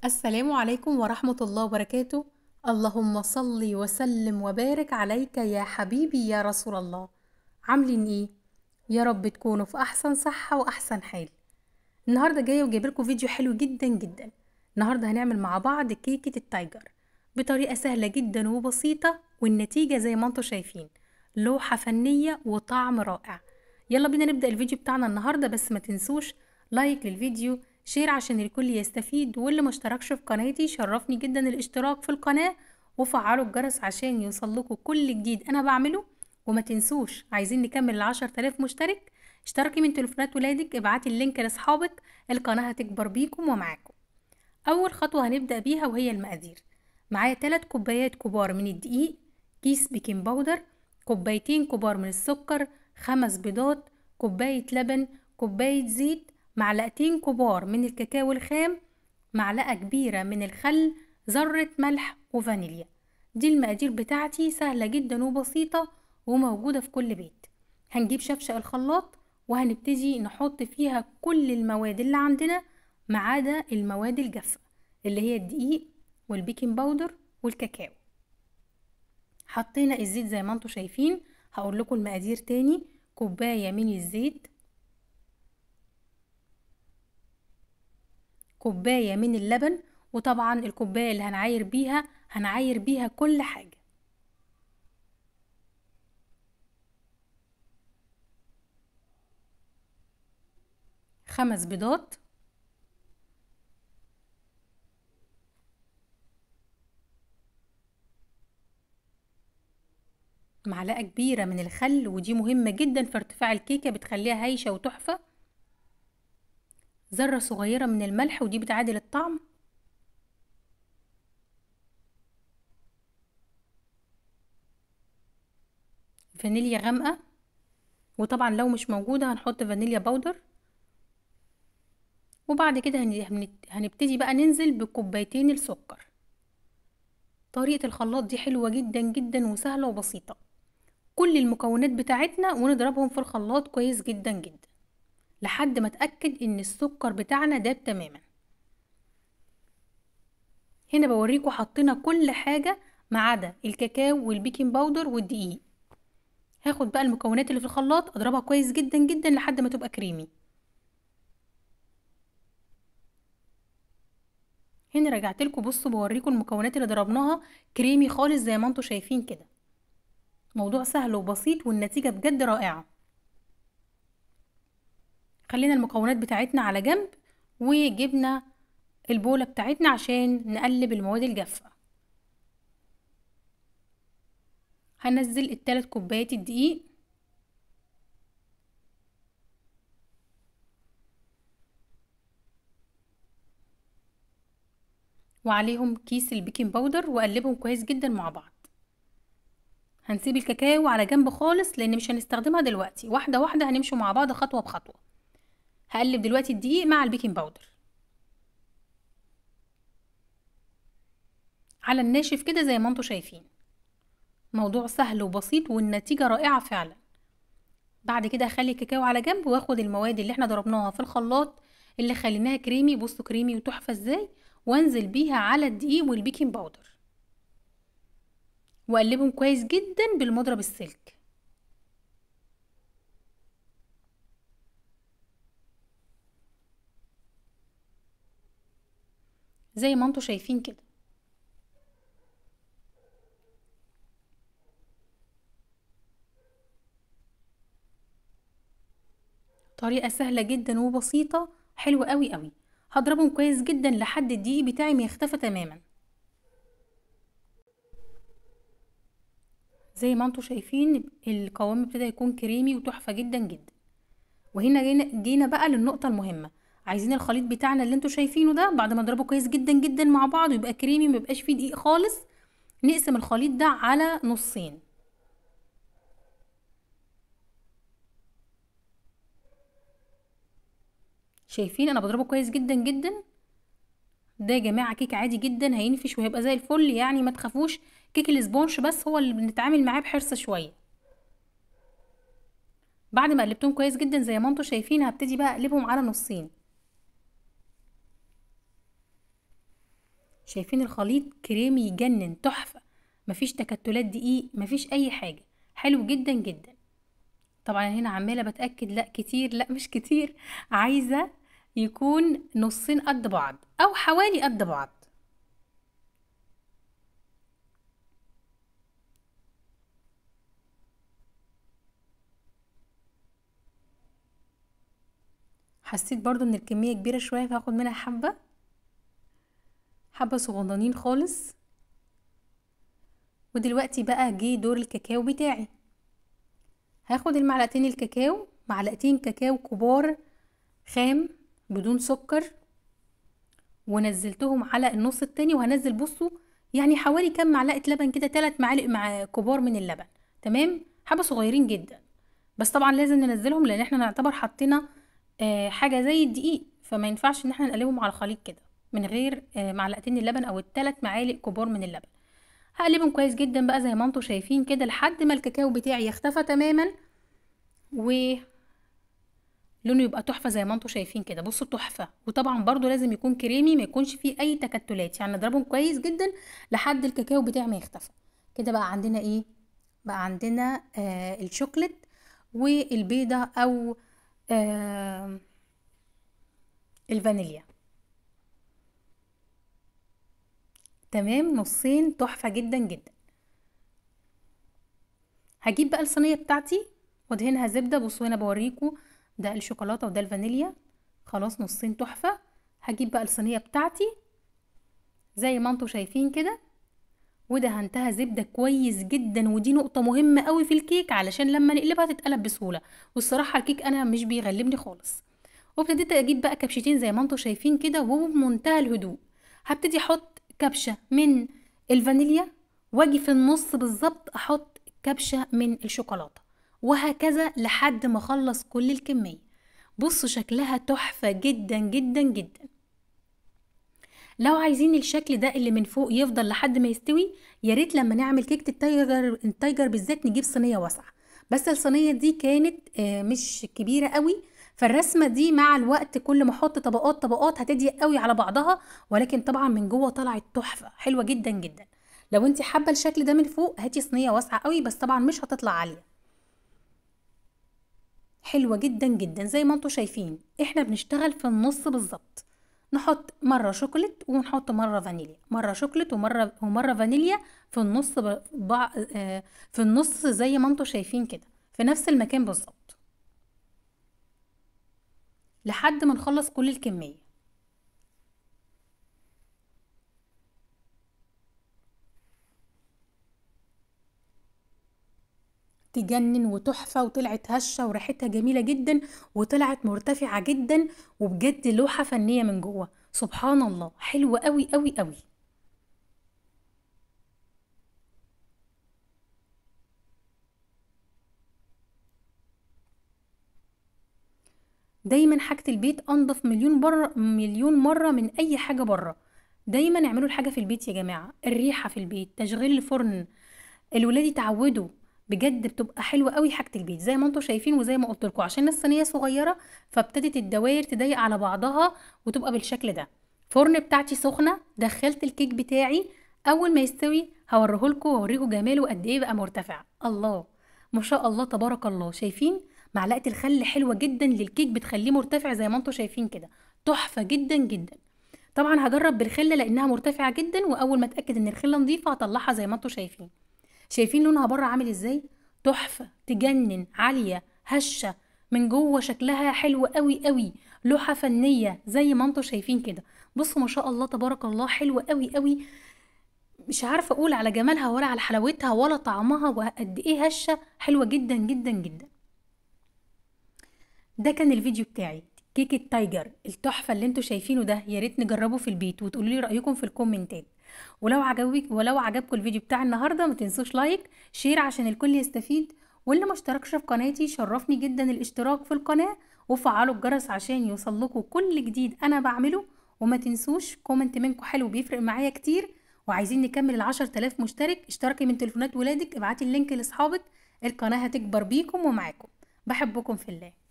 السلام عليكم ورحمة الله وبركاته. اللهم صل وسلم وبارك عليك يا حبيبي يا رسول الله. عاملين ايه؟ يا رب تكونوا في احسن صحة واحسن حال. النهاردة جاية وجايب لكم فيديو حلو جدا جدا. النهاردة هنعمل مع بعض كيكة التايجر بطريقة سهلة جدا وبسيطة، والنتيجة زي ما انتم شايفين، لوحة فنية وطعم رائع. يلا بينا نبدأ الفيديو بتاعنا النهاردة، بس ما تنسوش لايك للفيديو، شير عشان الكل يستفيد، واللي ما اشتركش في قناتي شرفني جدا الاشتراك في القناة، وفعلوا الجرس عشان يوصلكوا كل جديد انا بعمله. وما تنسوش عايزين نكمل 10,000 مشترك. اشتركي من تليفونات ولادك، ابعتي اللينك لاصحابك، القناة هتكبر بيكم ومعاكم. اول خطوة هنبدأ بيها وهي المقادير. معايا 3 كوبايات كبار من الدقيق، كيس بيكنج باودر، كوبايتين كبار من السكر، 5 بيضات، كوباية لبن، كوباية زيت، معلقتين كبار من الكاكاو الخام، معلقة كبيرة من الخل، ذرة ملح وفانيليا. دي المقادير بتاعتي، سهلة جدا وبسيطة وموجودة في كل بيت. هنجيب شفشق الخلاط وهنبتدي نحط فيها كل المواد اللي عندنا ما عدا المواد الجافة اللي هي الدقيق والبيكنج باودر والكاكاو. حطينا الزيت زي ما انتم شايفين. هقول لكم المقادير تاني: كوباية من الزيت، كوباية من اللبن، وطبعا الكوباية اللي هنعاير بيها كل حاجة. 5 بيضات، معلقة كبيرة من الخل، ودي مهمة جدا في ارتفاع الكيكة، بتخليها هايشة وتحفة. ذرة صغيرة من الملح، ودي بتعادل الطعم. فانيليا غامقة، وطبعا لو مش موجودة هنحط فانيليا باودر. وبعد كده هنبتدي بقى ننزل بكوبايتين السكر. طريقة الخلاط دي حلوة جدا جدا وسهلة وبسيطة. كل المكونات بتاعتنا ونضربهم في الخلاط كويس جدا جدا لحد ما اتأكد ان السكر بتاعنا داب تماما. هنا بوريكم حطينا كل حاجة ما عدا الكاكاو والبيكنج باودر والدقيق. هاخد بقى المكونات اللي في الخلاط اضربها كويس جدا جدا لحد ما تبقى كريمي. هنا رجعت لكم، بصوا بوريكم المكونات اللي ضربناها كريمي خالص زي ما انتم شايفين كده. موضوع سهل وبسيط والنتيجة بجد رائعة. خلينا المكونات بتاعتنا على جنب، وجبنا البولة بتاعتنا عشان نقلب المواد الجافة. هنزل ال3 كوبايات الدقيق، وعليهم كيس البيكنج باودر، واقلبهم كويس جدا مع بعض. هنسيب الكاكاو على جنب خالص لان مش هنستخدمها دلوقتي، واحدة واحدة هنمشي مع بعض خطوة بخطوة. هقلب دلوقتي الدقيق مع البيكنج باودر على الناشف كده زي ما انتم شايفين. موضوع سهل وبسيط والنتيجة رائعة فعلا. بعد كده هخلي الكاكاو على جنب، واخد المواد اللي احنا ضربناها في الخلاط اللي خليناها كريمي، بصوا كريمي وتحفة ازاي، وانزل بيها على الدقيق والبيكنج باودر، واقلبهم كويس جدا بالمضرب السلك زي ما انتم شايفين كده. طريقة سهلة جدا وبسيطة، حلوة قوي قوي. هضربهم كويس جدا لحد الدقيق بتاعي ما يختفى تماما. زي ما انتم شايفين القوام ابتدى يكون كريمي وتحفة جدا جدا. وهنا جينا بقى للنقطة المهمة. عايزين الخليط بتاعنا اللي انتوا شايفينه ده بعد ما نضربه كويس جدا جدا مع بعض ويبقى كريمي ميبقاش فيه دقيق خالص، نقسم الخليط ده على نصين. شايفين انا بضربه كويس جدا جدا. ده يا جماعة كيك عادي جدا هينفش وهيبقى زي الفل، يعني ما تخافوش. كيك الاسبونش بس هو اللي بنتعامل معاه بحرص شوية. بعد ما قلبتهم كويس جدا زي ما انتوا شايفين، هبتدي بقى اقلبهم على نصين. شايفين الخليط كريمي يجنن، تحفة، مفيش تكتلات دقيق، مفيش اي حاجة، حلو جدا جدا. طبعا هنا عمالة بتأكد، لا كتير، لا مش كتير، عايزة يكون نصين قد بعض او حوالي قد بعض. حسيت برضو ان الكمية كبيرة شوية، فهاخد منها حبة حبة صغننين خالص. ودلوقتي بقى جه دور الكاكاو بتاعي. هاخد المعلقتين الكاكاو، معلقتين كاكاو كبار خام بدون سكر، ونزلتهم على النص التاني، وهنزل بصوا يعني حوالي كام معلقة لبن كده، 3 معالق مع كبار من اللبن. تمام، حبة صغيرين جدا، بس طبعا لازم ننزلهم لان احنا نعتبر حطينا حاجة زي الدقيق، فما ينفعش ان احنا نقلبهم على الخليط كده من غير معلقتين اللبن او ال3 معالق كبار من اللبن. هقلبهم كويس جدا بقى زي ما انتم شايفين كده لحد ما الكاكاو بتاعي يختفى تماما، ولونه يبقى تحفه زي ما انتم شايفين كده. بصوا تحفه، وطبعا برضو لازم يكون كريمي، ما يكونش فيه اي تكتلات، يعني نضربهم كويس جدا لحد الكاكاو بتاعي ما يختفى كده. بقى عندنا ايه؟ بقى عندنا الشوكليت والبيضه او آه الفانيليا. تمام، نصين، تحفه جدا جدا. هجيب بقى الصينيه بتاعتي وادهنها زبده. بصوا هنا بوريكم، ده الشوكولاته وده الفانيليا، خلاص نصين تحفه. هجيب بقى الصينيه بتاعتي زي ما انتم شايفين كده، ودهنتها زبده كويس جدا. ودي نقطه مهمه قوي في الكيك علشان لما نقلبها تتقلب بسهوله، والصراحه الكيك انا مش بيغلبني خالص. وابتديت اجيب بقى كبشتين زي ما انتم شايفين كده، وبمنتهى الهدوء هبتدي احط كبشه من الفانيليا، واجي في النص بالظبط احط كبشه من الشوكولاته، وهكذا لحد ما اخلص كل الكميه. بصوا شكلها تحفه جدا جدا جدا. لو عايزين الشكل ده اللي من فوق يفضل لحد ما يستوي، يا ريت لما نعمل كيكه التايجر بالذات نجيب صينيه واسعه، بس الصينيه دي كانت مش كبيره قوي، فالرسمه دي مع الوقت كل ما احط طبقات طبقات هتضيق قوي على بعضها، ولكن طبعا من جوه طلعت تحفه حلوه جدا جدا. لو انت حابه الشكل ده من فوق هاتي صينيه واسعه قوي، بس طبعا مش هتطلع عاليه. حلوة جدا جدا زي ما انتوا شايفين، احنا بنشتغل في النص بالظبط. نحط مرة شوكولات ونحط مرة فانيليا، مرة شوكولات ومرة فانيليا في النص في النص زي ما انتوا شايفين كده، في نفس المكان بالظبط لحد ما نخلص كل الكمية. تجنن وتحفة، وطلعت هشة وريحتها جميلة جدا، وطلعت مرتفعة جدا، وبجد لوحة فنية من جوه، سبحان الله، حلوة قوي قوي قوي. دايما حاجة البيت انضف مليون مرة من اي حاجة بره. دايما اعملوا الحاجة في البيت يا جماعة، الريحة في البيت، تشغيل الفرن، الولاد يتعودوا، بجد بتبقى حلوة قوي حاجة البيت زي ما انتوا شايفين. وزي ما قلت لكم عشان الصينية صغيرة فابتدت الدوائر تضيق على بعضها وتبقى بالشكل ده. فرن بتاعتي سخنة، دخلت الكيك بتاعي، اول ما يستوي هوريهولكم واوريكم جماله قد ايه بقى مرتفع. الله، ما شاء الله تبارك الله. شايفين معلقة الخل حلوة جدا للكيك، بتخليه مرتفع زي ما انتوا شايفين كده، تحفة جدا جدا. طبعا هجرب بالخلة لانها مرتفعة جدا، واول ما اتاكد ان الخلة نظيفة هطلعها زي ما انتوا شايفين. شايفين لونها بره عامل ازاي؟ تحفة تجنن، عالية هشة، من جوه شكلها حلو قوي قوي، لوحة فنية زي ما انتوا شايفين كده. بصوا ما شاء الله تبارك الله، حلوة قوي قوي، مش عارفة اقول على جمالها ولا على حلاوتها ولا طعمها، وقد ايه هشة، حلوة جدا جدا جدا. ده كان الفيديو بتاعي، كيك التايجر التحفة اللي انتوا شايفينه ده. يا ريت نجربه في البيت وتقولوا لي رأيكم في الكومنتات. ولو عجبكم الفيديو بتاع النهارده ما تنسوش لايك شير عشان الكل يستفيد، واللي ما اشتركش في قناتي شرفني جدا الاشتراك في القناة، وفعلوا الجرس عشان يوصلكوا كل جديد انا بعمله. وما تنسوش كومنت منكم حلو بيفرق معايا كتير، وعايزين نكمل ال10,000 مشترك. اشتركي من تليفونات ولادك، ابعتي اللينك لاصحابك، القناة هتكبر بيكم ومعاكم. بحبكم في الله.